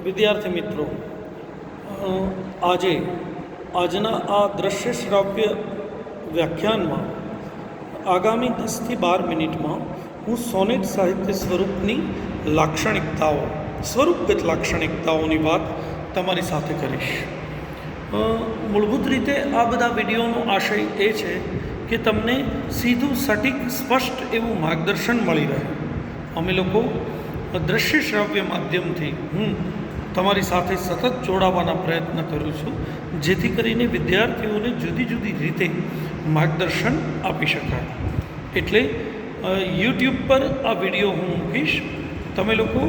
વિદ્યાર્થી મિત્રો, આજના આ દ્રશ્ય શ્રાવ્ય વ્યાખ્યાનમાં આગામી 10 થી 12 મિનિટમાં હું સોનેટ સાહિત્ય સ્વરૂપની લાક્ષણિકતાઓ, સ્વરૂપગત લાક્ષણિકતાઓની વાત તમારી સાથે કરીશ. મૂળભૂત રીતે આ બધા વિડીયોનો આશય એ છે કે તમને સીધું સટીક સ્પષ્ટ એવું માર્ગદર્શન મળી રહે. અમે લોકો દ્રશ્ય શ્રાવ્ય માધ્યમથી હું તમારી સાથે સતત જોડાવાના પ્રયત્ન કરું છું, જેથી કરીને વિદ્યાર્થીઓને જુદી જુદી રીતે માર્ગદર્શન આપી શકાય. એટલે યુટ્યુબ પર આ વિડીયો હું મૂકીશ. તમે લોકો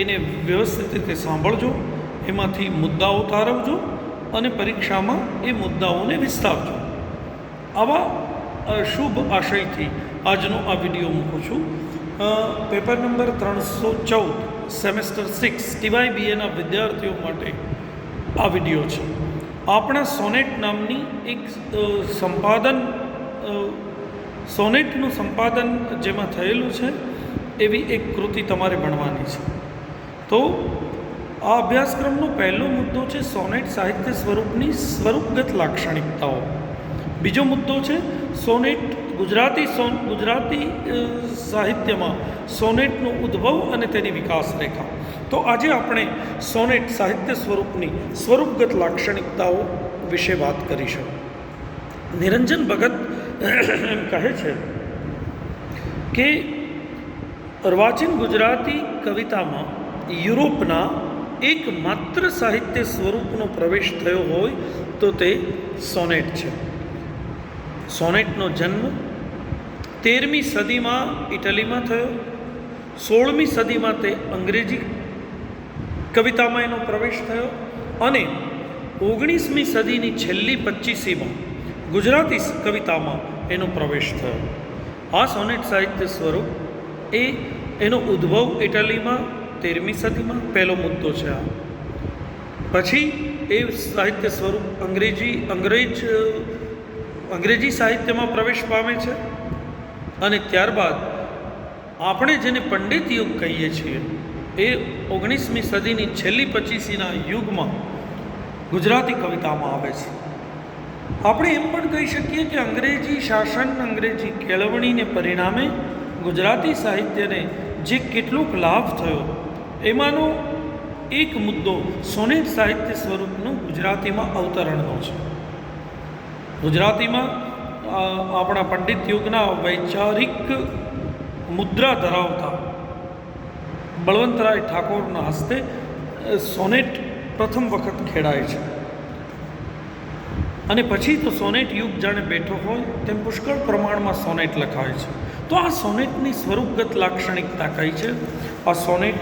એને વ્યવસ્થિત રીતે સાંભળજો, એમાંથી મુદ્દાઓ તારવજો અને પરીક્ષામાં એ મુદ્દાઓને વિસ્તારજો. આવા શુભ આશયથી આજનો આ વિડીયો મૂકું છું. પેપર નંબર 314 સેમેસ્ટર 6 TYBAના વિદ્યાર્થીઓ માટે આ વિડીયો છે. આપણા સોનેટ નામની એક સોનેટનું સંપાદન જેમાં થયેલું છે એવી એક કૃતિ તમારે ભણવાની છે. તો આ અભ્યાસક્રમનો પહેલો મુદ્દો છે સોનેટ સાહિત્ય સ્વરૂપની સ્વરૂપગત લાક્ષણિકતાઓ. બીજો મુદ્દો છે સોનેટ ગુજરાતી સાહિત્યમાં સોનેટનો ઉદ્ભવ અને તેની વિકાસ રેખા. તો આજે આપણે સોનેટ સાહિત્ય સ્વરૂપની સ્વરૂપગત લાક્ષણિકતાઓ વિશે વાત કરીશું. નિરંજન ભગત એમ કહે છે કે અર્વાચીન ગુજરાતી કવિતામાં યુરોપના એકમાત્ર સાહિત્ય સ્વરૂપનો પ્રવેશ થયો હોય તો તે સોનેટ છે. સોનેટનો જન્મ 13મી સદીમાં ઇટલીમાં થયો. 16મી સદીમાં તે અંગ્રેજી કવિતામાં એનો પ્રવેશ થયો અને 19મી સદીની છેલ્લી 25મીમાં ગુજરાતી કવિતામાં એનો પ્રવેશ થયો. આ સોનેટ સાહિત્ય સ્વરૂપ એનો ઉદ્ભવ ઇટલીમાં 13મી સદીમાં પહેલો મુદ્દો છે. આ પછી એ સાહિત્ય સ્વરૂપ અંગ્રેજી સાહિત્યમાં પ્રવેશ પામે છે અને ત્યારબાદ આપણે જેને પંડિત યુગ કહીએ છીએ એ 19મી સદીની છેલ્લી 25મીના યુગમાં ગુજરાતી કવિતામાં આવે છે. આપણે એમ પણ કહી શકીએ કે અંગ્રેજી શાસન, અંગ્રેજી કેળવણીને પરિણામે ગુજરાતી સાહિત્યને જે કેટલોક લાભ થયો એમાંનો એક મુદ્દો સોનેટ સાહિત્ય સ્વરૂપનું ગુજરાતીમાં અવતરણનો છે. ગુજરાતીમાં આપણા પંડિત યુગના વૈચારિક મુદ્રા ધરાવતા બળવંતરાય ઠાકોરના હસ્તે સોનેટ પ્રથમ વખત ખેડાય છે અને પછી તો સોનેટ યુગ જાણે બેઠો હોય તેમ પુષ્કળ પ્રમાણમાં સોનેટ લખાય છે. તો આ સોનેટની સ્વરૂપગત લાક્ષણિકતા કઈ છે? આ સોનેટ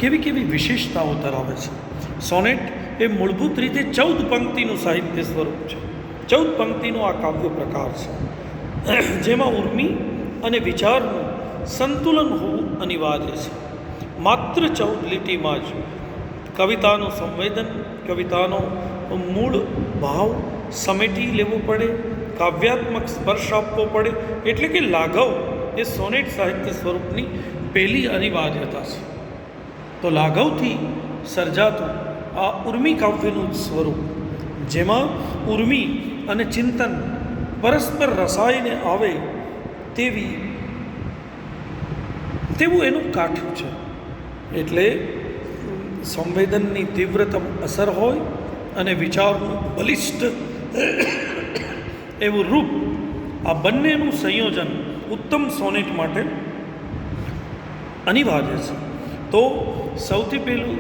કેવી વિશેષતાઓ ધરાવે છે? સોનેટ એ મૂળભૂત રીતે 14 પંક્તિનું સાહિત્ય સ્વરૂપ છે. 14 પંક્તિનો આ કાવ્ય પ્રકાર છે જેમાં ઉર્મી અને વિચારનું સંતુલન હોવું અનિવાર્ય છે. માત્ર 14 લીટીમાં જ કવિતાનું સંવેદન, કવિતાનો મૂળ ભાવ સમેટી લેવો પડે, કાવ્યાત્મક સ્પર્શ આપવો પડે. એટલે કે લાઘવ એ સોનેટ સાહિત્ય સ્વરૂપની પહેલી અનિવાર્યતા છે. તો લાઘવથી સર્જાતું આ ઉર્મી કાવ્યનું સ્વરૂપ, જેમાં ઉર્મી અને ચિંતન પરસ્પર રસાઈને આવે તેવું એનું કાઠું છે. એટલે સંવેદનની તીવ્રતમ અસર હોય અને વિચારનું બલિષ્ઠ એવું રૂપ, આ બંનેનું સંયોજન ઉત્તમ સોનેટ માટે અનિવાર્ય છે. તો સૌથી પહેલું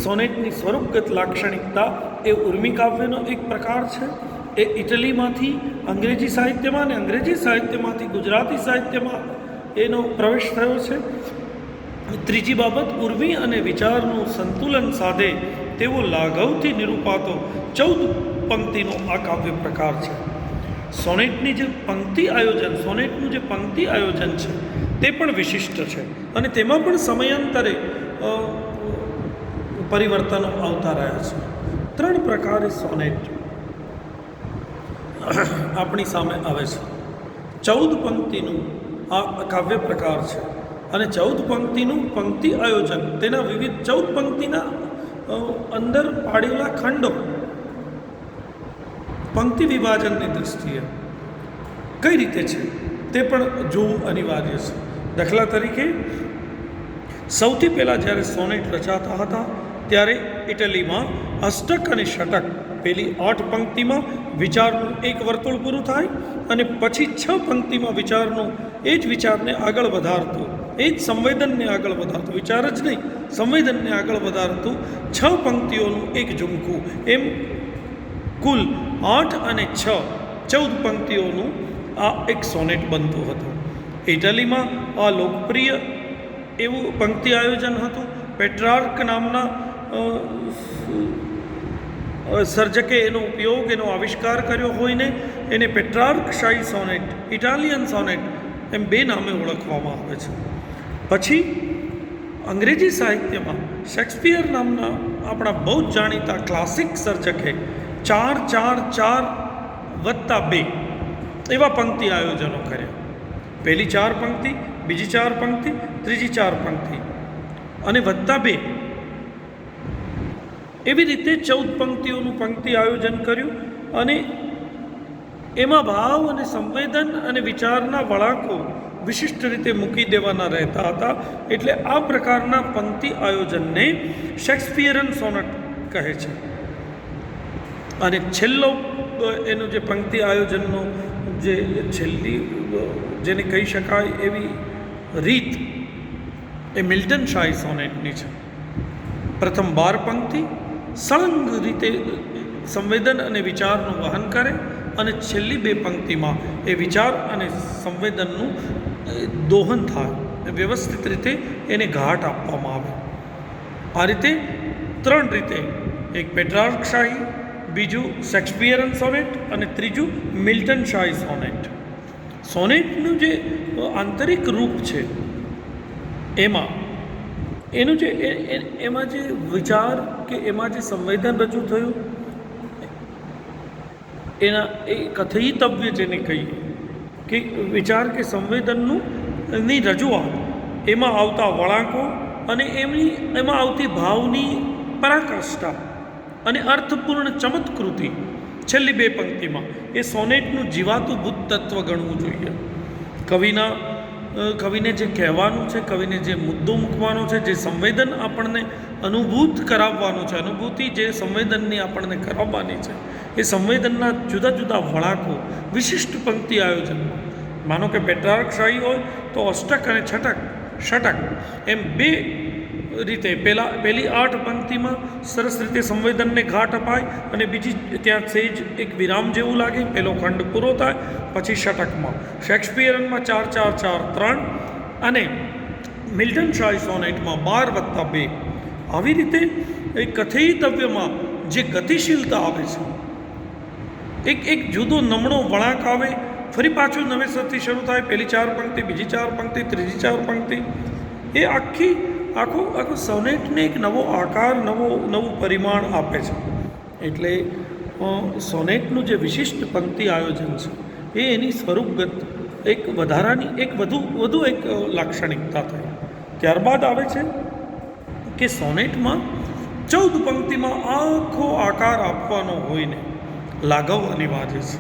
સોનેટની સ્વરૂપગત લાક્ષણિકતા એ ઉર્મી કાવ્યનો એક પ્રકાર છે. એ ઇટલીમાંથી અંગ્રેજી સાહિત્યમાં અને અંગ્રેજી સાહિત્યમાંથી ગુજરાતી સાહિત્યમાં એનો પ્રવેશ થયો છે. ત્રીજી બાબત, ઉર્મી અને વિચારનું સંતુલન સાધે તેવો લાઘવથી નિરૂપાતો 14 પંક્તિનો આ કાવ્ય પ્રકાર છે. સોનેટનું જે પંક્તિ આયોજન છે તે પણ વિશિષ્ટ છે અને તેમાં પણ સમયાંતરે પરિવર્તનો આવતા રહ્યા છે. 3 પ્રકારે સોનેટ આપણી સામે આવે છે. 14 પંક્તિનું આ કાવ્ય પ્રકાર છે. અને 14 પંક્તિનું પંક્તિ આયોજન, તેના વિવિધ 14 પંક્તિના અંદર પાડેલા ખંડો પંક્તિ વિભાજનની દૃષ્ટિએ કઈ રીતે છે તે પણ જોવું અનિવાર્ય છે. દાખલા તરીકે સૌથી પહેલાં જ્યારે સોનેટ રચાતા હતા ત્યારે ઇટલીમાં અષ્ટક અને ષટક, પેલી 8 પંક્તિમાં વિચારનું એક વર્તુળ પૂરું થાય અને પછી 6 પંક્તિમાં વિચારનું એ જ વિચારને આગળ વધારતું, એ જ સંવેદનને આગળ વધારતું, વિચાર જ નહીં સંવેદનને આગળ વધારતું 6 પંક્તિઓનું એક ઝુમખું, એમ કુલ 8 અને 6 14 પંક્તિઓનું આ એક સોનેટ બનતું હતું. ઇટલીમાં આ લોકપ્રિય એવું પંક્તિ આયોજન હતું. પેટ્રાર્ક નામના સર્જકે એનો ઉપયોગ, એનો આવિષ્કાર કર્યો હોઈને એને પેટ્રાર્કશાહી સોનેટ, ઇટાલિયન સોનેટ એમ 2 નામે ઓળખવામાં આવે છે. પછી અંગ્રેજી સાહિત્યમાં શેક્સપિયર નામના આપણા બહુ જ જાણીતા ક્લાસિક સર્જકે 4-4-4+2 એવા પંક્તિ આયોજનો કર્યા. પહેલી 4 પંક્તિ, બીજી 4 પંક્તિ, ત્રીજી 4 પંક્તિ અને +2, એવી રીતે 14 પંક્તિઓનું પંક્તિ આયોજન કર્યું. અને એમાં ભાવ અને સંવેદન અને વિચારના વળાંકો વિશિષ્ટ રીતે મૂકી દેવાના રહેતા હતા. એટલે આ પ્રકારના પંક્તિ આયોજનને શેક્સપિયરન સોનેટ કહે છે. અને છેલ્લો એનું જે પંક્તિ આયોજનનો જે છેલ્લી જેને કહી શકાય એવી રીત એ મિલ્ટન શાહી સોનેટની છે. પ્રથમ 12 પંક્તિ સળંગ રીતે સંવેદન અને વિચારનું વહન કરે અને છેલ્લી 2 પંક્તિમાં એ વિચાર અને સંવેદનનું દોહન થાય, વ્યવસ્થિત રીતે એને ઘાટ આપવામાં આવે. આ રીતે 3 રીતે, એક પેટ્રાર્કશાહી, બીજું શેક્સપિયરન સોનેટ અને ત્રીજું મિલ્ટન શાહી સોનેટ. સોનેટનું જે આંતરિક રૂપ છે એમાં એનું જે એમાં જે વિચાર કે એમાં જે સંવેદન રજૂ થયું એના એ કથયિતવ્ય જેને કહીએ કે વિચાર કે સંવેદનનું ની રજૂઆત, એમાં આવતા વળાંકો અને એમાં આવતી ભાવની પરાકાષ્ઠા અને અર્થપૂર્ણ ચમત્કૃતિ છેલ્લી 2 પંક્તિમાં એ સોનેટનું જીવાતું ભૂત તત્વ ગણવું જોઈએ. કવિને જે કહેવાનું છે, કવિને જે મુદ્દો મૂકવાનો છે, જે સંવેદન આપણને અનુભૂત કરાવવાનું છે, અનુભૂતિ જે સંવેદનની આપણને કરાવવાની છે, એ સંવેદનના જુદા જુદા વળાંકો વિશિષ્ટ પંક્તિ આયોજનમાં, માનો કે પેટ્રાર્કશાહી હોય તો અષ્ટક અને ષટક એમ 2 રીતે પહેલી 8 પંક્તિમાં સરસ રીતે સંવેદનને ઘાટ અપાય અને બીજી ત્યાં સેજ એક વિરામ જેવું લાગે, પહેલો ખંડ પૂરો થાય, પછી ષટકમાં, શેક્સપિયરનમાં 4-4-4-3 અને મિલ્ટન શાહી સોનેટમાં 12+2. આવી રીતે એ કથયિતવ્યમાં જે ગતિશીલતા આવે છે, એક જુદો નમણો વળાંક આવે, ફરી પાછું નવેસરથી શરૂ થાય, પહેલી 4 પંક્તિ, બીજી 4 પંક્તિ, ત્રીજી 4 પંક્તિ, એ આખું સોનેટને એક નવો આકાર, નવું પરિમાણ આપે છે. એટલે સોનેટનું જે વિશિષ્ટ પંક્તિ આયોજન છે એ એની સ્વરૂપગત એક વધારાની એક વધુ એક લાક્ષણિકતા થઈ. ત્યારબાદ આવે છે કે સોનેટમાં 14 પંક્તિમાં આખો આકાર આપવાનો હોય ને લાઘવ અનિવાર્ય છે.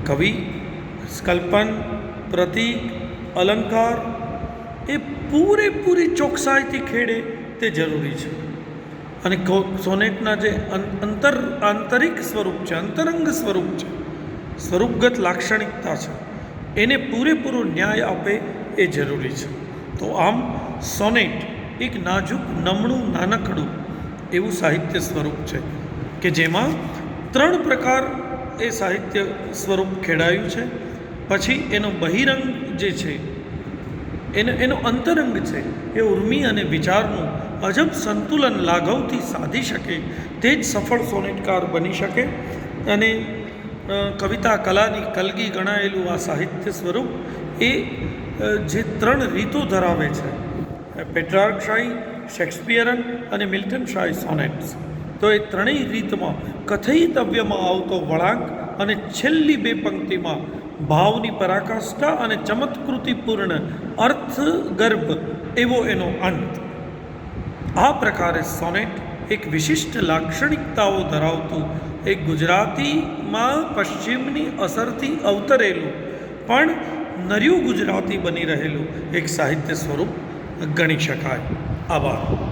કવિ કલ્પન, પ્રતીક, અલંકાર એ પૂરેપૂરી ચોકસાઈથી ખેડે તે જરૂરી છે. અને સોનેટના જે આંતરિક સ્વરૂપ છે, અંતરંગ સ્વરૂપ છે, સ્વરૂપગત લાક્ષણિકતા છે, એને પૂરેપૂરો ન્યાય આપે એ જરૂરી છે. તો આમ સોનેટ એક નાજુક, નમણું, નાનકડું એવું સાહિત્ય સ્વરૂપ છે કે જેમાં 3 પ્રકાર એ સાહિત્ય સ્વરૂપ ખેડાયું છે. પછી એનો બહિરંગ જે છે, એનો અંતરંગ છે, એ ઉર્મી અને વિચારનું અજબ સંતુલન લાઘવથી સાધી શકે તે જ સફળ સોનેટકાર બની શકે. અને કવિતા કલાની કલગી ગણાયેલું આ સાહિત્ય સ્વરૂપ એ જે 3 રીતો ધરાવે છે, પેટ્રાર્કશાહી, શેક્સપિયરન અને મિલ્ટન શાહી સોનેટ્સ, તો એ 3 રીતમાં કથયિતવ્યમાં આવતો વળાંક અને છેલ્લી 2 પંક્તિમાં ભાવની પરાકાષ્ઠા અને ચમત્કૃતિપૂર્ણ અર્થગર્ભ એવો એનો અંત. આ પ્રકારે સોનેટ એક વિશિષ્ટ લાક્ષણિકતાઓ ધરાવતું એક ગુજરાતીમાં પશ્ચિમની અસરથી અવતરેલું પણ નર્યું ગુજરાતી બની રહેલું એક સાહિત્ય સ્વરૂપ ગણી શકાય. આભાર.